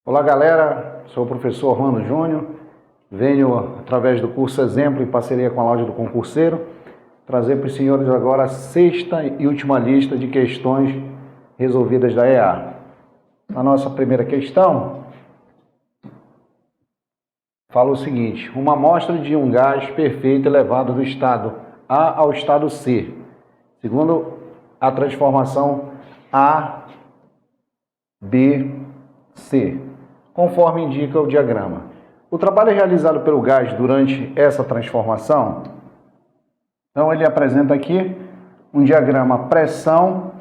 Olá galera, sou o professor Orlando Júnior, venho através do curso Exemplo em parceria com a Loja do Concurseiro trazer para os senhores agora a sexta e última lista de questões resolvidas da EA. Na nossa primeira questão, fala o seguinte: uma amostra de um gás perfeito elevado do estado A ao estado C, segundo a transformação A, B, C, conforme indica o diagrama. O trabalho realizado pelo gás durante essa transformação, então ele apresenta aqui um diagrama pressão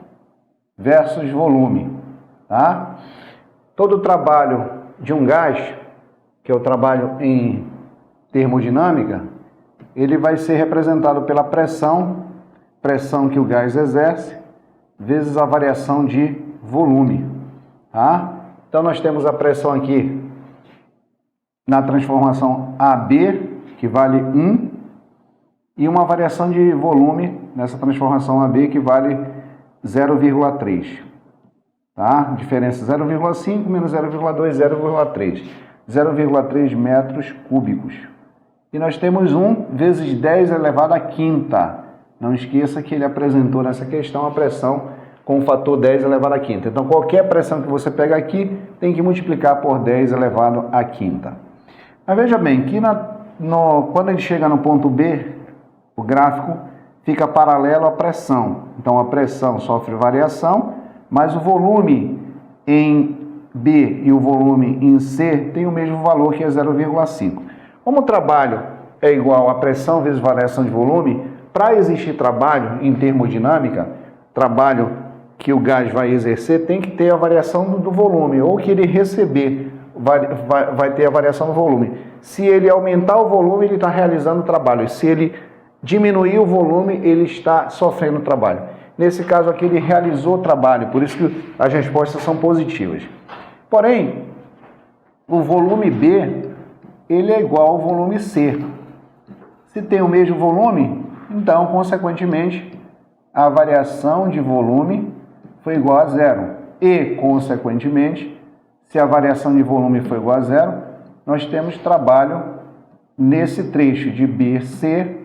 versus volume, tá? Todo o trabalho de um gás, que é o trabalho em termodinâmica, ele vai ser representado pela pressão que o gás exerce, vezes a variação de volume, tá? Então, nós temos a pressão aqui na transformação AB, que vale 1, e uma variação de volume nessa transformação AB, que vale 0,3. Tá? Diferença 0,5 menos 0,2, 0,3. 0,3 metros cúbicos. E nós temos 1 vezes 10 elevado à quinta. Não esqueça que ele apresentou nessa questão a pressão com o fator 10 elevado à quinta. Então, qualquer pressão que você pega aqui, tem que multiplicar por 10 elevado à quinta. Mas veja bem, que quando ele chega no ponto B, o gráfico fica paralelo à pressão. Então, a pressão sofre variação, mas o volume em B e o volume em C tem o mesmo valor, que é 0,5. Como o trabalho é igual a pressão vezes variação de volume, para existir trabalho em termodinâmica, trabalho que o gás vai exercer, tem que ter a variação do volume, ou que ele receber vai ter a variação do volume. Se ele aumentar o volume, ele está realizando o trabalho. Se ele diminuir o volume, ele está sofrendo o trabalho. Nesse caso aqui, ele realizou o trabalho, por isso que as respostas são positivas. Porém, o volume B, ele é igual ao volume C. Se tem o mesmo volume, então, consequentemente, a variação de volume foi igual a zero. E, consequentemente, se a variação de volume foi igual a zero, nós temos trabalho nesse trecho de BC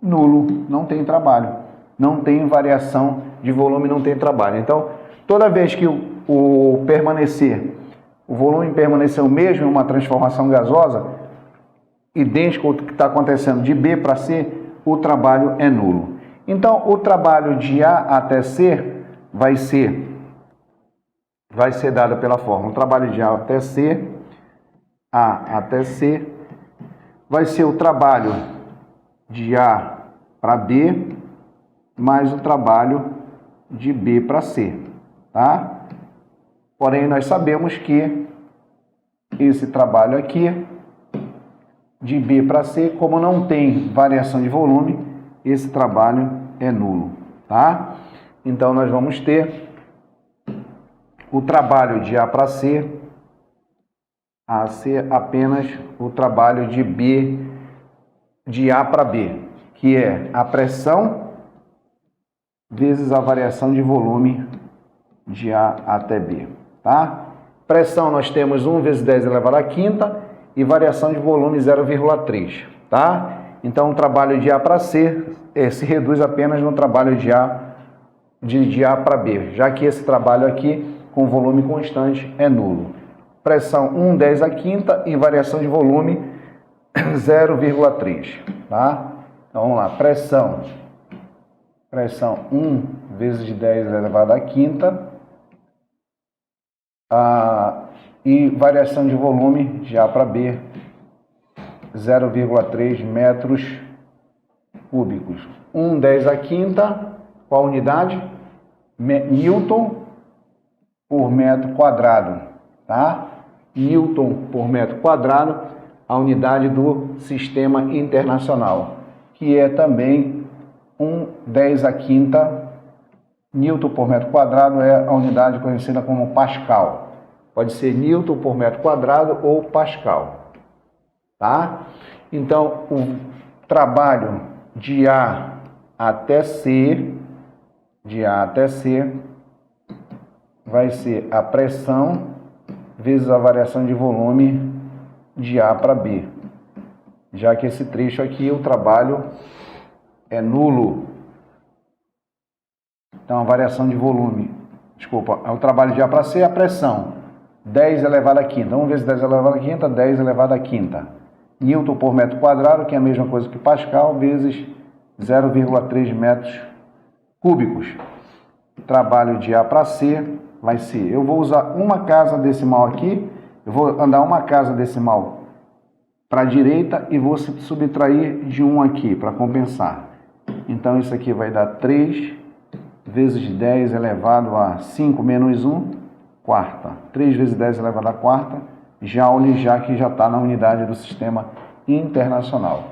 nulo. Não tem trabalho. Não tem variação de volume, não tem trabalho. Então, toda vez que o volume permanecer o mesmo em uma transformação gasosa, idêntico ao que está acontecendo de B para C, o trabalho é nulo. Então, o trabalho de A até C vai ser dado pela fórmula. O trabalho de A até C vai ser o trabalho de A para B mais o trabalho de B para C, tá? Porém, nós sabemos que esse trabalho aqui de B para C, como não tem variação de volume, esse trabalho é nulo, tá? Então, nós vamos ter o trabalho de A para C a ser apenas o trabalho de B, de A para B, que é a pressão vezes a variação de volume de A até B, tá? Pressão nós temos 1 vezes 10 elevado à quinta e variação de volume 0,3, tá? Então, o trabalho de A para C se reduz apenas no trabalho de A para B, já que esse trabalho aqui, com volume constante, é nulo. Pressão 1, 10 à quinta e variação de volume 0,3, tá? Então, vamos lá, pressão 1 vezes 10 elevado à quinta e variação de volume de A para B 0,3 metros cúbicos. 1, 10 à quinta, qual unidade? Newton por metro quadrado, tá? Newton por metro quadrado, a unidade do sistema internacional, que é também 1, 10 à quinta, Newton por metro quadrado é a unidade conhecida como Pascal. Pode ser Newton por metro quadrado ou Pascal, tá? Então, o trabalho de A até C, vai ser a pressão vezes a variação de volume de A para B, já que esse trecho aqui o trabalho é nulo. Então a variação de volume, o trabalho de A para C é a pressão, 10 elevado à quinta, 1 vezes 10 elevado à quinta, 10 elevado à quinta. Newton por metro quadrado, que é a mesma coisa que Pascal, vezes 0,3 metros cúbicos. Trabalho de A para C vai ser, eu vou usar uma casa decimal aqui, eu vou andar uma casa decimal para a direita e vou subtrair de 1 aqui, para compensar. Então isso aqui vai dar 3 vezes 10 elevado a 5 menos 1, quarta. 3 vezes 10 elevado a quarta, joule, já que já está na unidade do sistema internacional.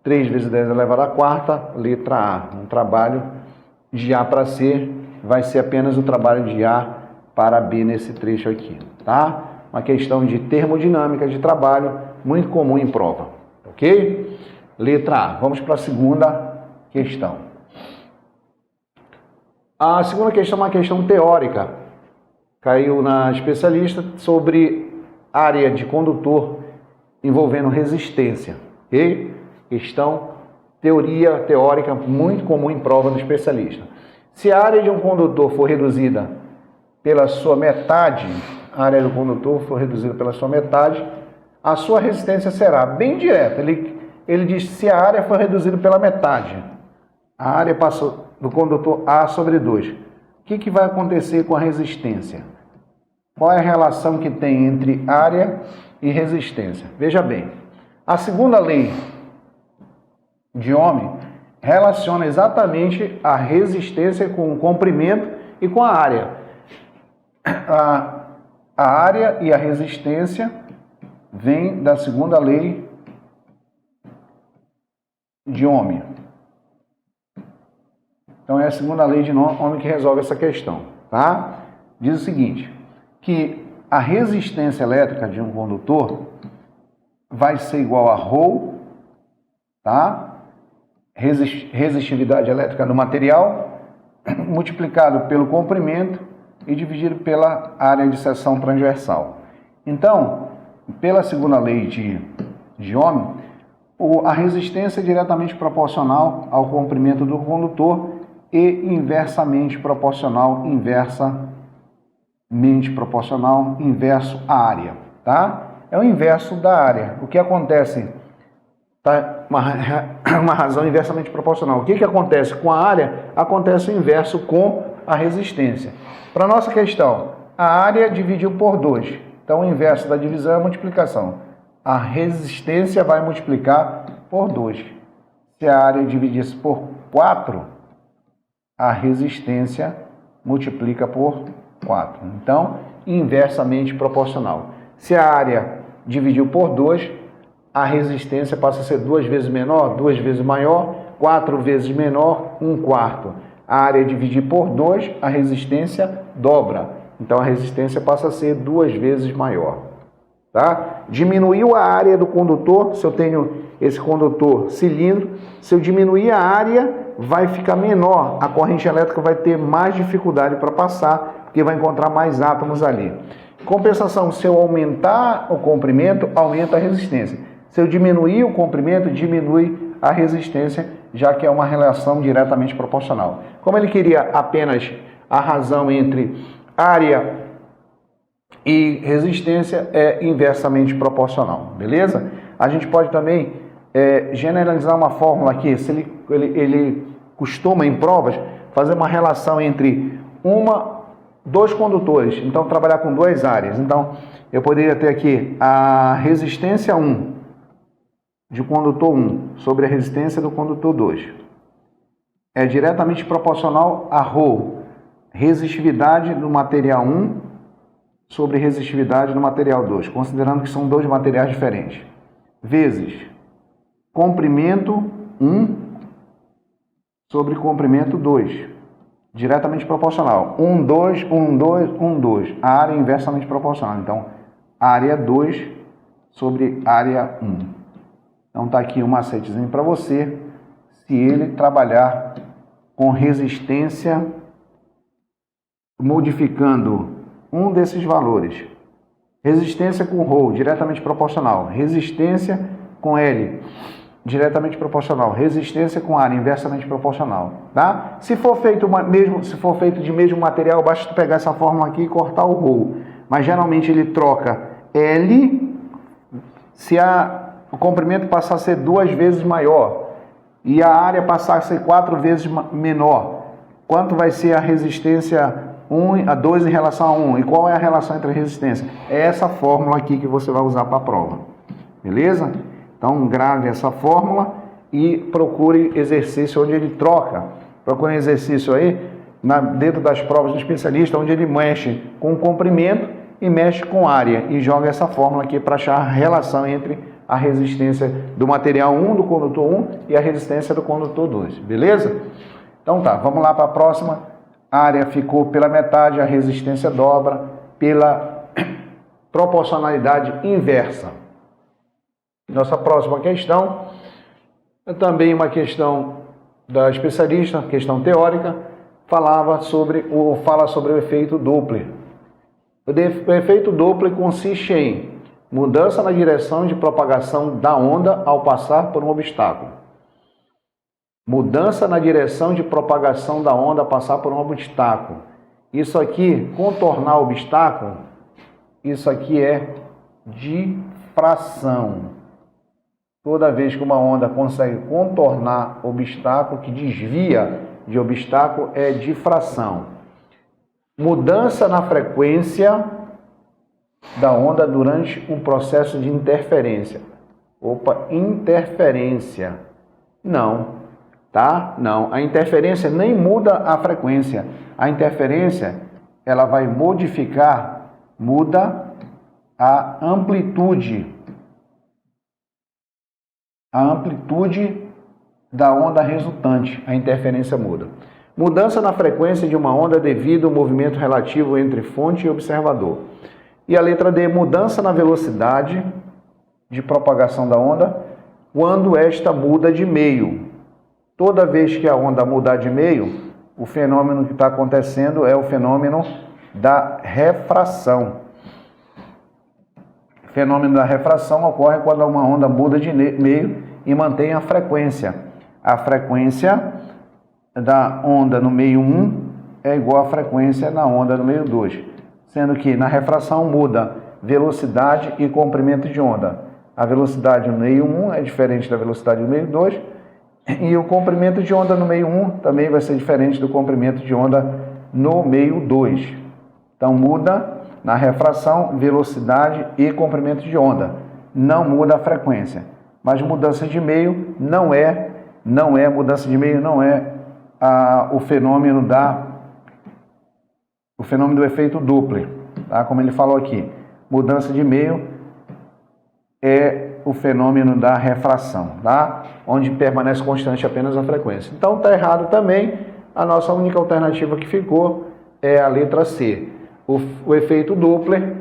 3 vezes 10 elevado a quarta, letra A. Um trabalho de A para C vai ser apenas o trabalho de A para B nesse trecho aqui, tá? Uma questão de termodinâmica de trabalho, muito comum em prova, ok? Letra A. Vamos para a segunda questão. A segunda questão é uma questão teórica. Caiu na especialista sobre área de condutor envolvendo resistência, ok? Questão teórica muito comum em prova do especialista. Se a área de um condutor for reduzida pela sua metade, a área do condutor for reduzida pela sua metade, a sua resistência será bem direta. Ele diz se a área for reduzida pela metade, a área passou do condutor A sobre 2. O que vai acontecer com a resistência? Qual é a relação que tem entre área e resistência? Veja bem, a segunda lei de Ohm relaciona exatamente a resistência com o comprimento e com a área. A área e a resistência vêm da segunda lei de Ohm. Então é a segunda lei de Ohm que resolve essa questão, tá? Diz o seguinte, que a resistência elétrica de um condutor vai ser igual a ρ, tá? Resistividade elétrica do material, multiplicado pelo comprimento e dividido pela área de seção transversal. Então, pela segunda lei de Ohm, a resistência é diretamente proporcional ao comprimento do condutor e inversamente proporcional, inverso à área, tá? É o inverso da área. O que acontece? Tá? Uma razão inversamente proporcional. O que acontece com a área? Acontece o inverso com a resistência. Para a nossa questão, a área dividiu por 2. Então, o inverso da divisão é a multiplicação. A resistência vai multiplicar por 2. Se a área dividisse por 4, a resistência multiplica por 4. Então, inversamente proporcional. Se a área dividiu por 2, a resistência passa a ser 2 vezes menor, 2 vezes maior, 4 vezes menor, 1/4. A área dividir por 2, a resistência dobra. Então, a resistência passa a ser 2 vezes maior. Tá? Diminuiu a área do condutor, se eu tenho esse condutor cilindro, se eu diminuir a área, vai ficar menor. A corrente elétrica vai ter mais dificuldade para passar, porque vai encontrar mais átomos ali. Compensação, se eu aumentar o comprimento, aumenta a resistência. Se eu diminuir o comprimento, diminui a resistência, já que é uma relação diretamente proporcional. Como ele queria apenas a razão entre área e resistência, é inversamente proporcional, beleza? A gente pode também generalizar uma fórmula aqui, se ele costuma em provas fazer uma relação entre dois condutores, então trabalhar com duas áreas. Então, eu poderia ter aqui a resistência 1 de condutor 1 sobre a resistência do condutor 2. É diretamente proporcional a ρ, resistividade do material 1 sobre resistividade do material 2, considerando que são dois materiais diferentes, vezes comprimento 1 sobre comprimento 2, diretamente proporcional. 1, 2, 1, 2, 1, 2. A área é inversamente proporcional. Então, área 2 sobre área 1. Então, está aqui um macetezinho para você. Se ele trabalhar com resistência, modificando um desses valores Resistência com ρ, diretamente proporcional. Resistência com L, diretamente proporcional. Resistência com área, inversamente proporcional. Tá? Se for feito de mesmo material, basta pegar essa fórmula aqui e cortar o ρ. Mas geralmente ele troca L se o comprimento passar a ser 2 vezes maior e a área passar a ser 4 vezes menor. Quanto vai ser a resistência 1 a 2 em relação a 1? E qual é a relação entre a resistência? É essa fórmula aqui que você vai usar para a prova. Beleza? Então, grave essa fórmula e procure exercício onde ele troca. Procure um exercício aí, dentro das provas do especialista, onde ele mexe com o comprimento e mexe com área. E joga essa fórmula aqui para achar a relação entre a resistência do material 1, do condutor 1, e a resistência do condutor 2. Beleza? Então tá, vamos lá para a próxima. A área ficou pela metade, a resistência dobra pela proporcionalidade inversa. Nossa próxima questão é também uma questão da especialista, questão teórica, fala sobre o efeito Doppler. O efeito Doppler consiste em mudança na direção de propagação da onda ao passar por um obstáculo. Mudança na direção de propagação da onda ao passar por um obstáculo. Isso aqui, contornar o obstáculo, isso aqui é difração. Toda vez que uma onda consegue contornar obstáculo, que desvia de obstáculo, é difração. Mudança na frequência da onda durante um processo de interferência. Interferência. Não. Tá? Não, a interferência nem muda a frequência. A interferência, ela vai muda a amplitude. A amplitude da onda resultante. A interferência muda. Mudança na frequência de uma onda devido ao movimento relativo entre fonte e observador. E a letra D, mudança na velocidade de propagação da onda quando esta muda de meio. Toda vez que a onda mudar de meio, o fenômeno que está acontecendo é o fenômeno da refração. O fenômeno da refração ocorre quando uma onda muda de meio e mantém a frequência. A frequência da onda no meio 1 é igual à frequência na onda no meio 2, sendo que na refração muda velocidade e comprimento de onda. A velocidade no meio 1 é diferente da velocidade no meio 2, e o comprimento de onda no meio 1 também vai ser diferente do comprimento de onda no meio 2. Então, muda na refração, velocidade e comprimento de onda. Não muda a frequência. Mas mudança de meio mudança de meio não é o fenômeno do efeito Doppler. Tá? Como ele falou aqui, mudança de meio é o fenômeno da refração, tá? Onde permanece constante apenas a frequência. Então está errado também. A nossa única alternativa que ficou é a letra C. O efeito Doppler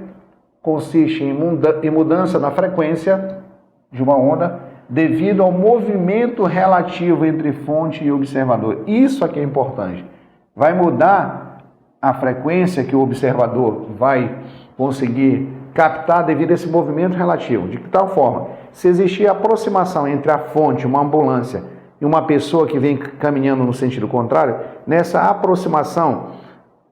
consiste em mudança na frequência de uma onda devido ao movimento relativo entre fonte e observador. Isso aqui é importante. Vai mudar a frequência que o observador vai conseguir captar devido a esse movimento relativo. De que tal forma? Se existir aproximação entre a fonte, uma ambulância, e uma pessoa que vem caminhando no sentido contrário, nessa aproximação,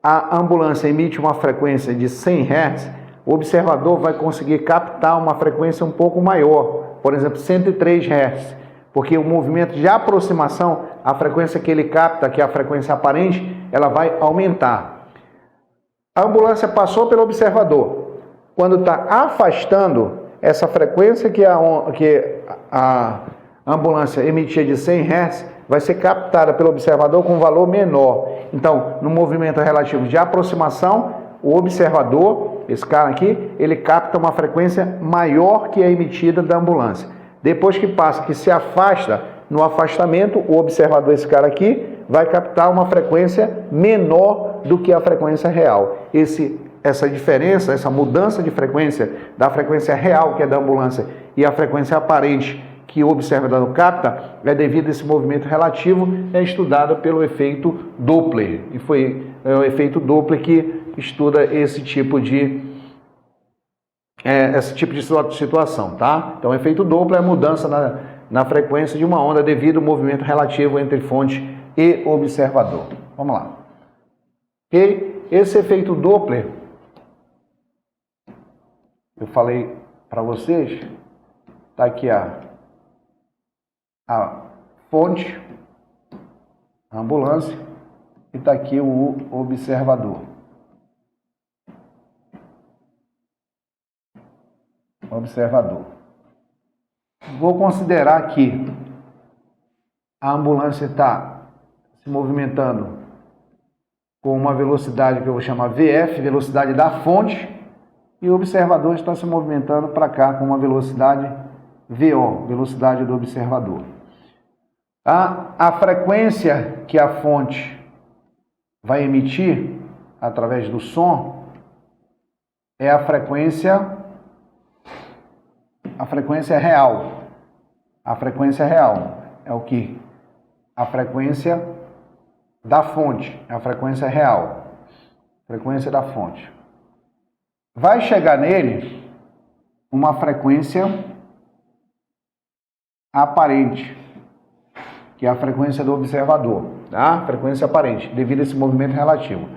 a ambulância emite uma frequência de 100 Hz, o observador vai conseguir captar uma frequência um pouco maior, por exemplo, 103 Hz, porque o movimento de aproximação, a frequência que ele capta, que é a frequência aparente, ela vai aumentar. A ambulância passou pelo observador. Quando está afastando, essa frequência que a ambulância emitia de 100 Hz vai ser captada pelo observador com um valor menor. Então, no movimento relativo de aproximação, o observador, esse cara aqui, ele capta uma frequência maior que a emitida da ambulância. Depois que passa, que se afasta, no afastamento, o observador, esse cara aqui, vai captar uma frequência menor do que a frequência real. Essa diferença, essa mudança de frequência, da frequência real, que é da ambulância, e a frequência aparente, que o observador capta, é devido a esse movimento relativo, é estudado pelo efeito Doppler. E foi o efeito Doppler que estuda esse tipo de esse tipo de situação, tá? Então, efeito Doppler é a mudança na frequência de uma onda devido ao movimento relativo entre fonte e observador. Vamos lá. Ok? Esse efeito Doppler, eu falei para vocês, tá aqui a fonte, a ambulância, e tá aqui o observador. Vou considerar que a ambulância está se movimentando com uma velocidade que eu vou chamar VF, velocidade da fonte, e o observador está se movimentando para cá com uma velocidade VO, velocidade do observador. A frequência que a fonte vai emitir através do som é a frequência real. A frequência real é o que? A frequência da fonte, é a frequência real. Frequência da fonte. Vai chegar nele uma frequência aparente, que é a frequência do observador, tá? Frequência aparente, devido a esse movimento relativo.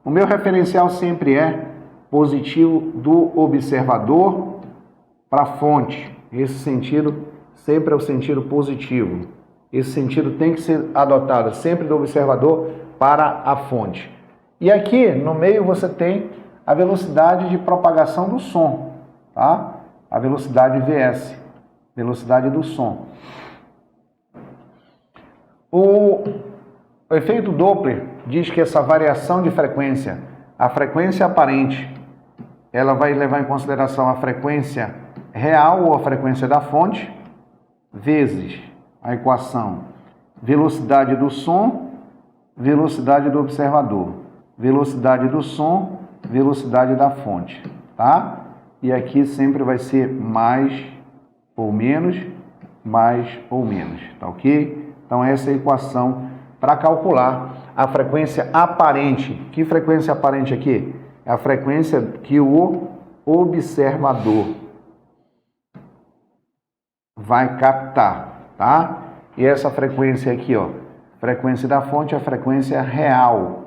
O meu referencial sempre é positivo do observador para a fonte. Esse sentido sempre é o sentido positivo. Esse sentido tem que ser adotado sempre do observador para a fonte. E aqui no meio você tem a velocidade de propagação do som, tá? A velocidade Vs, velocidade do som. O efeito Doppler diz que essa variação de frequência, a frequência aparente, ela vai levar em consideração a frequência real ou a frequência da fonte, vezes a equação velocidade do som, velocidade do observador, velocidade do som, velocidade da fonte, tá? E aqui sempre vai ser mais ou menos, tá ok? Então essa é a equação para calcular a frequência aparente. Que frequência aparente aqui? É a frequência que o observador vai captar, tá? E essa frequência aqui, ó, frequência da fonte é a frequência real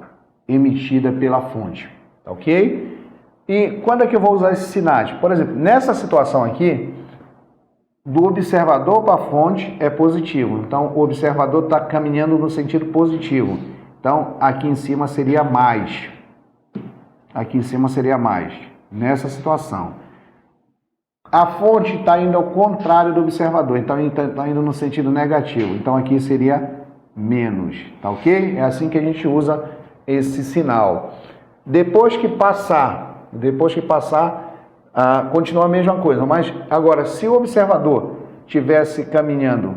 emitida pela fonte, tá ok? E quando é que eu vou usar esses sinais? Por exemplo, nessa situação aqui, do observador para a fonte é positivo. Então, o observador está caminhando no sentido positivo. Então, aqui em cima seria mais. Aqui em cima seria mais. Nessa situação. A fonte está indo ao contrário do observador. Então, está indo no sentido negativo. Então, aqui seria menos. Tá ok? É assim que a gente usa esse sinal. Depois que passar, continua a mesma coisa, mas agora, se o observador estivesse caminhando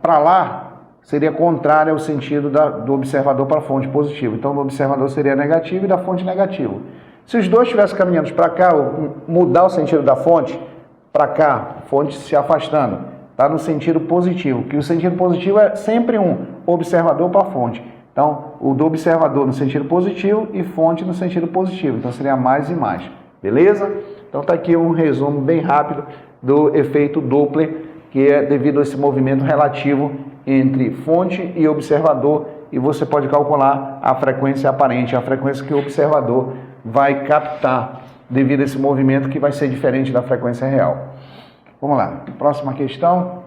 para lá, seria contrário ao sentido do observador para a fonte positivo. Então, o observador seria negativo e da fonte negativo. Se os dois estivessem caminhando para cá, mudar o sentido da fonte para cá, fonte se afastando, está no sentido positivo, que o sentido positivo é sempre um observador para a fonte. Então, o do observador no sentido positivo e fonte no sentido positivo. Então, seria mais e mais. Beleza? Então está aqui um resumo bem rápido do efeito Doppler, que é devido a esse movimento relativo entre fonte e observador, e você pode calcular a frequência aparente, a frequência que o observador vai captar devido a esse movimento que vai ser diferente da frequência real. Vamos lá, próxima questão.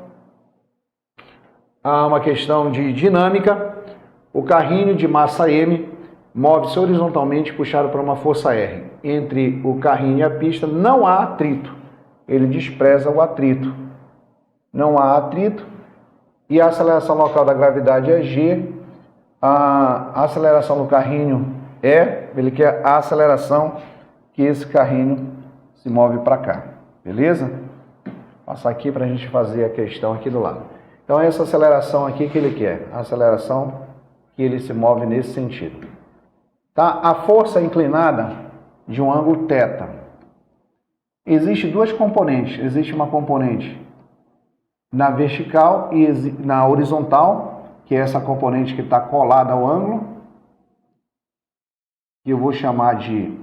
Uma questão de dinâmica. O carrinho de massa M move-se horizontalmente puxado por uma força R. Entre o carrinho e a pista não há atrito. Ele despreza o atrito. Não há atrito. E a aceleração local da gravidade é G. A aceleração do carrinho ele quer a aceleração que esse carrinho se move para cá. Beleza? Vou passar aqui para a gente fazer a questão aqui do lado. Então, essa aceleração aqui que ele quer. A aceleração que ele se move nesse sentido. Tá? A força inclinada de um ângulo θ. Existem duas componentes. Existe uma componente na vertical e na horizontal, que é essa componente que está colada ao ângulo, que eu vou chamar de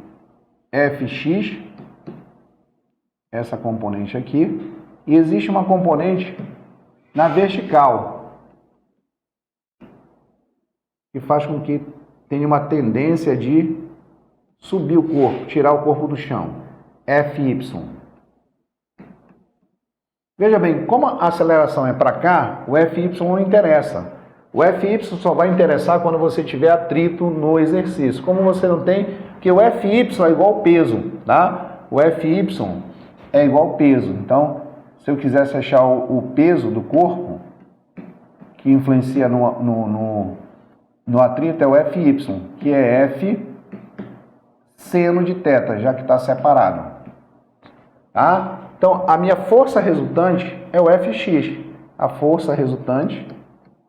Fx. essa componente aqui, e existe uma componente na vertical, que faz com que tenha uma tendência de subir o corpo, tirar o corpo do chão, Fy. Veja bem, como a aceleração é para cá, o Fy não interessa. O Fy só vai interessar quando você tiver atrito no exercício. Como você não tem, porque o Fy é igual ao peso, tá? O Fy é igual ao peso. Então, se eu quisesse achar o peso do corpo, que influencia no atrito, é o Fy, que é F seno de θ, já que está separado. Tá? Então, a minha força resultante é o Fx. A força resultante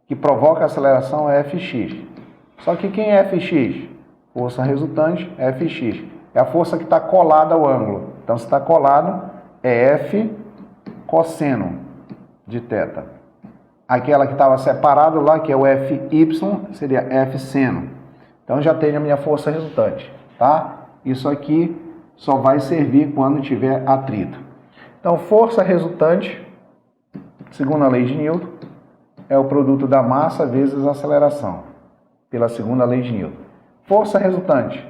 que provoca a aceleração é Fx. Só que quem é Fx? Força resultante é Fx. É a força que está colada ao ângulo. Então, se está colado, é F cosseno de θ. Aquela que estava separada lá, que é o Fy, seria F seno. Então, já tenho a minha força resultante. Tá? Isso aqui só vai servir quando tiver atrito. Então, força resultante, segundo a lei de Newton, é o produto da massa vezes a aceleração, pela segunda lei de Newton. Força resultante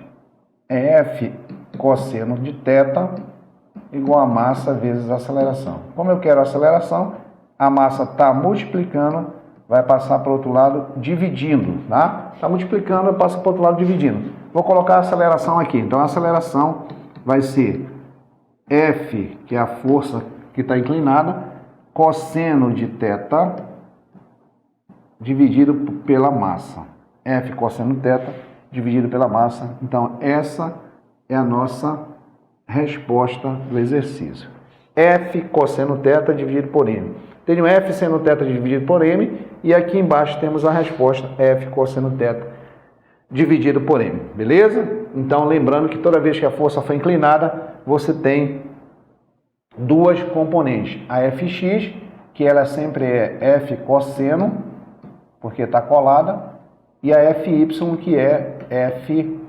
é F cosseno de θ igual a massa vezes a aceleração. Como eu quero a aceleração, a massa está multiplicando, vai passar para o outro lado dividindo, tá? Está multiplicando, passa para o outro lado dividindo. Vou colocar a aceleração aqui. Então, a aceleração vai ser F, que é a força que está inclinada, cosseno de θ dividido pela massa. F cosseno de θ dividido pela massa. Então, essa é a nossa resposta do exercício. F cosseno θ dividido por m. Tenho F seno θ dividido por m, e aqui embaixo temos a resposta F cosseno θ dividido por m. Beleza? Então, lembrando que toda vez que a força for inclinada, você tem duas componentes. A Fx, que ela sempre é F cosseno, porque está colada, e a Fy, que é F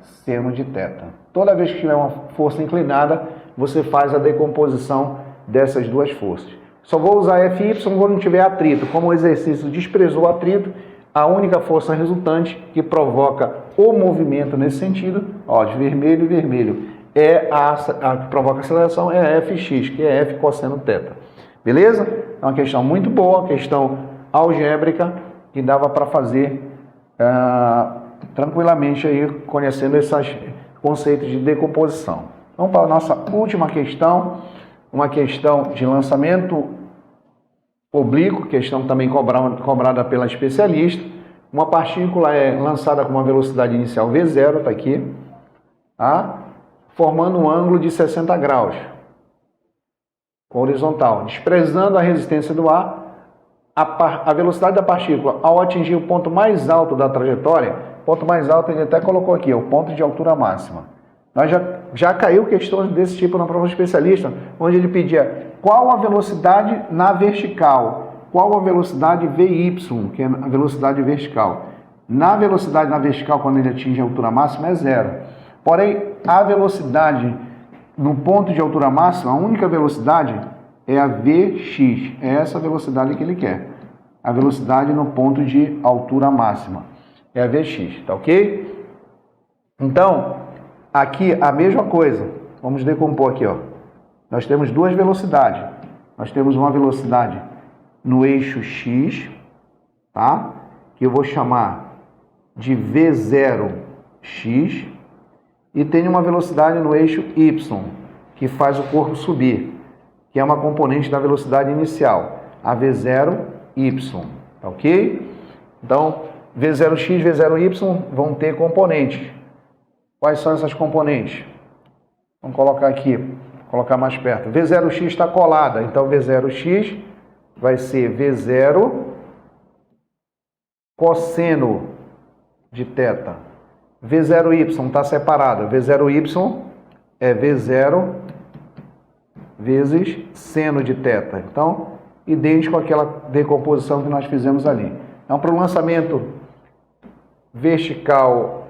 seno de θ. Toda vez que tiver uma força inclinada, você faz a decomposição dessas duas forças. Só vou usar Fy quando não tiver atrito. Como o exercício desprezou o atrito, a única força resultante que provoca o movimento nesse sentido, ó, de vermelho e vermelho, a que provoca a aceleração é a Fx, que é F cosseno θ. Beleza? É uma questão muito boa, questão algébrica, que dava para fazer tranquilamente aí, conhecendo esses conceitos de decomposição. Vamos para a nossa última questão, uma questão de lançamento oblíquo, questão também cobrada pela especialista. Uma partícula é lançada com uma velocidade inicial V0, está aqui, tá? Formando um ângulo de 60 graus, horizontal. Desprezando a resistência do ar, a velocidade da partícula, ao atingir o ponto mais alto da trajetória, ponto mais alto ele até colocou aqui, o ponto de altura máxima. Nós já caiu questões desse tipo na prova especialista, onde ele pedia qual a velocidade na vertical, qual a velocidade Vy, que é a velocidade vertical. Na velocidade na vertical, quando ele atinge a altura máxima, é zero. Porém, a velocidade no ponto de altura máxima, a única velocidade é a Vx, é essa velocidade que ele quer. A velocidade no ponto de altura máxima é a Vx, tá ok? Então, aqui a mesma coisa. Vamos decompor aqui, ó. Nós temos duas velocidades. Nós temos uma velocidade no eixo x, tá? Que eu vou chamar de V0x, e tem uma velocidade no eixo y, que faz o corpo subir, que é uma componente da velocidade inicial, a V0y, tá ok? Então, V0x, V0y vão ter componentes. Quais são essas componentes? Vamos colocar aqui, colocar mais perto. V0x está colada, então V0x vai ser V0 cosseno de θ. V0y está separado, V0y é V0 vezes seno de θ. Então, idêntico àquela decomposição que nós fizemos ali. Então, para o lançamento vertical,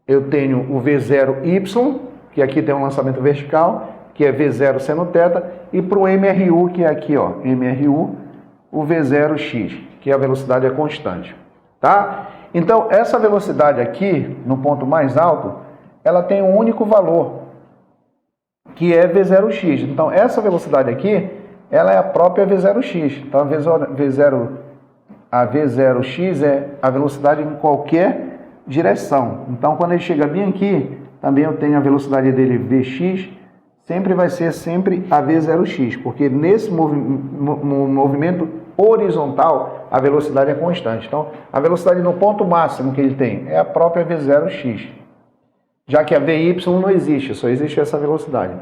eu tenho o V0y, que aqui tem um lançamento vertical, que é V0 seno θ, e para o MRU, que é aqui, ó, MRU, o V0x, que a velocidade é constante, tá? Então, essa velocidade aqui, no ponto mais alto, ela tem um único valor, que é V0x. Então, essa velocidade aqui, ela é a própria V0x. Então, a V0x é a velocidade em qualquer direção. Então, quando ele chega bem aqui, também eu tenho a velocidade dele Vx, sempre vai ser sempre a V0x, porque nesse movimento horizontal, a velocidade é constante. Então, a velocidade no ponto máximo que ele tem é a própria V0x. Já que a Vy não existe, só existe essa velocidade.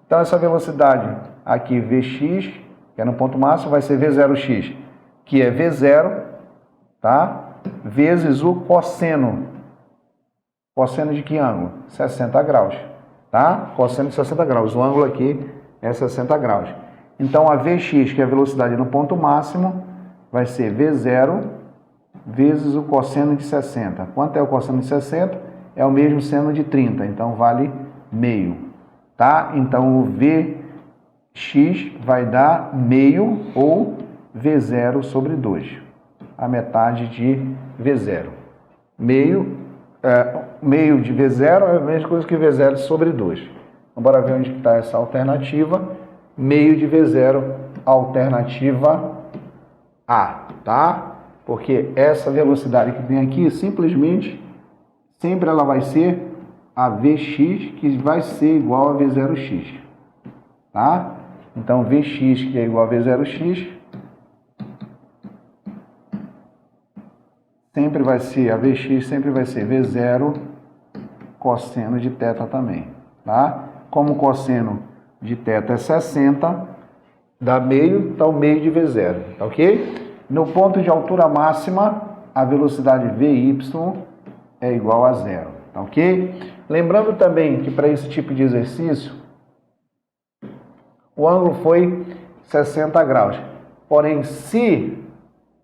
Então, essa velocidade aqui, Vx, que é no ponto máximo, vai ser V0x, que é V0, tá? Vezes o cosseno. Cosseno de que ângulo? 60 graus, tá? Cosseno de 60 graus. O ângulo aqui é 60 graus. Então, a Vx, que é a velocidade no ponto máximo, vai ser V0 vezes o cosseno de 60. Quanto é o cosseno de 60? É o mesmo seno de 30, então vale meio, tá? Então, o Vx vai dar meio ou V0 sobre 2, a metade de V0. Meio de V0 é a mesma coisa que V0 sobre 2. Então, bora ver onde está essa alternativa. Meio de V0, alternativa A, tá? Porque essa velocidade que tem aqui, simplesmente, sempre ela vai ser a Vx, que vai ser igual a V0x, tá? Então, Vx, que é igual a V0x, sempre vai ser, a Vx sempre vai ser V0 cosseno de θ também, tá? Como o cosseno de θ é 60, dá meio, então meio de V0, tá ok? No ponto de altura máxima, a velocidade Vy é igual a 0, tá ok? Lembrando também que para esse tipo de exercício, o ângulo foi 60 graus. Porém, se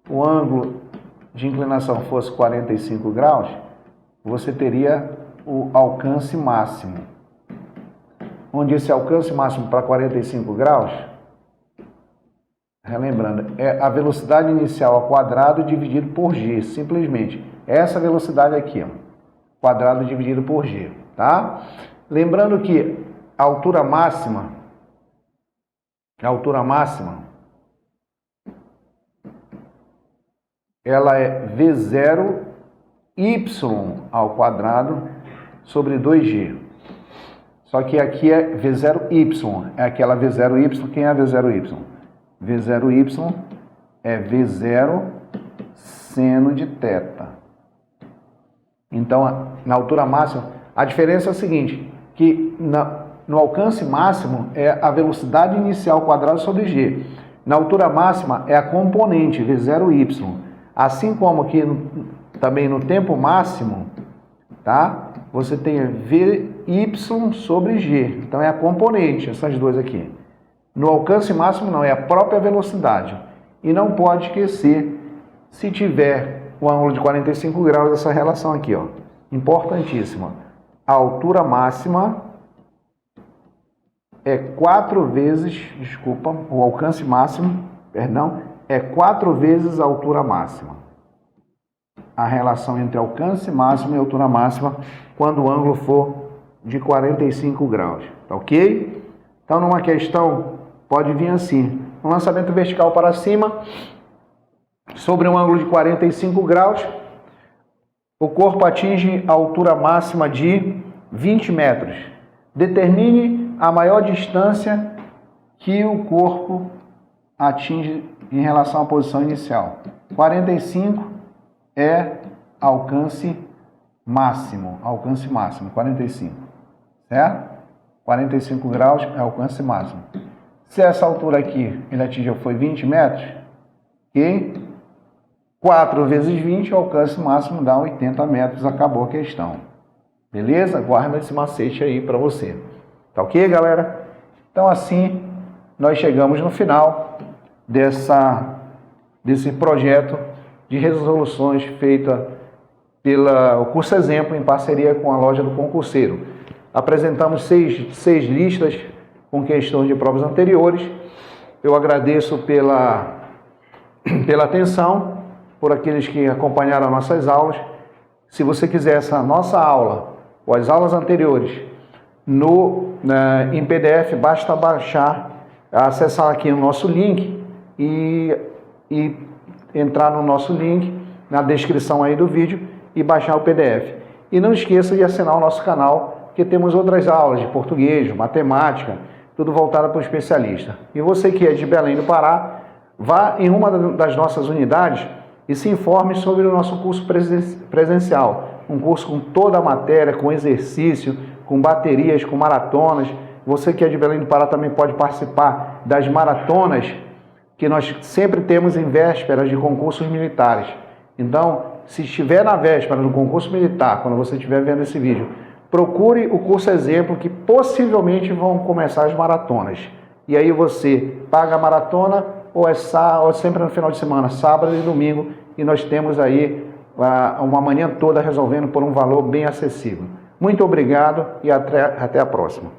o ângulo de inclinação fosse 45 graus, você teria o alcance máximo. Onde esse alcance máximo para 45 graus, relembrando, é a velocidade inicial ao quadrado dividido por g, simplesmente. Essa velocidade aqui, ó, quadrado dividido por g, tá? Lembrando que a altura máxima, ela é V0y ao quadrado sobre 2g. Só que aqui é V0y, é aquela V0y, quem é a V0y? V0y é V0 seno de θ. Então, na altura máxima, a diferença é o seguinte, que no alcance máximo é a velocidade inicial ao quadrado sobre g. Na altura máxima é a componente V0y. Assim como aqui também no tempo máximo, tá? Você tem Vy sobre g. Então é a componente, essas duas aqui. No alcance máximo não, é a própria velocidade. E não pode esquecer, se tiver o ângulo de 45 graus, essa relação aqui, ó. Importantíssima. A altura máxima é 4 vezes, o alcance máximo, é 4 vezes a altura máxima. A relação entre alcance máximo e altura máxima quando o ângulo for de 45 graus, tá ok? Então, numa questão, pode vir assim, um lançamento vertical para cima, sobre um ângulo de 45 graus, o corpo atinge a altura máxima de 20 metros. Determine a maior distância que o corpo atinge em relação à posição inicial. 45 é alcance máximo, 45, certo? 45 graus é alcance máximo. Se essa altura aqui ele atingiu foi 20 metros, ok? 4 vezes 20, o alcance máximo dá 80 metros, acabou a questão. Beleza? Guarda esse macete aí para você. Tá ok, galera? Então, assim, nós chegamos no final desse projeto de resoluções feita pelo Curso Exemplo em parceria com a loja do Concurseiro. Apresentamos seis listas com questões de provas anteriores. Eu agradeço pela atenção, por aqueles que acompanharam nossas aulas. Se você quiser essa nossa aula ou as aulas anteriores em PDF, basta baixar, acessar aqui o nosso link e entrar no nosso link, na descrição aí do vídeo, e baixar o PDF. E não esqueça de assinar o nosso canal, que temos outras aulas de português, matemática, tudo voltado para o especialista. E você que é de Belém do Pará, vá em uma das nossas unidades e se informe sobre o nosso curso presencial. Um curso com toda a matéria, com exercício, com baterias, com maratonas. Você que é de Belém do Pará também pode participar das maratonas que nós sempre temos em vésperas de concursos militares. Então, se estiver na véspera do concurso militar, quando você estiver vendo esse vídeo, procure o curso exemplo, que possivelmente vão começar as maratonas. E aí você paga a maratona ou sempre no final de semana, sábado e domingo, e nós temos aí uma manhã toda resolvendo por um valor bem acessível. Muito obrigado e até a próxima.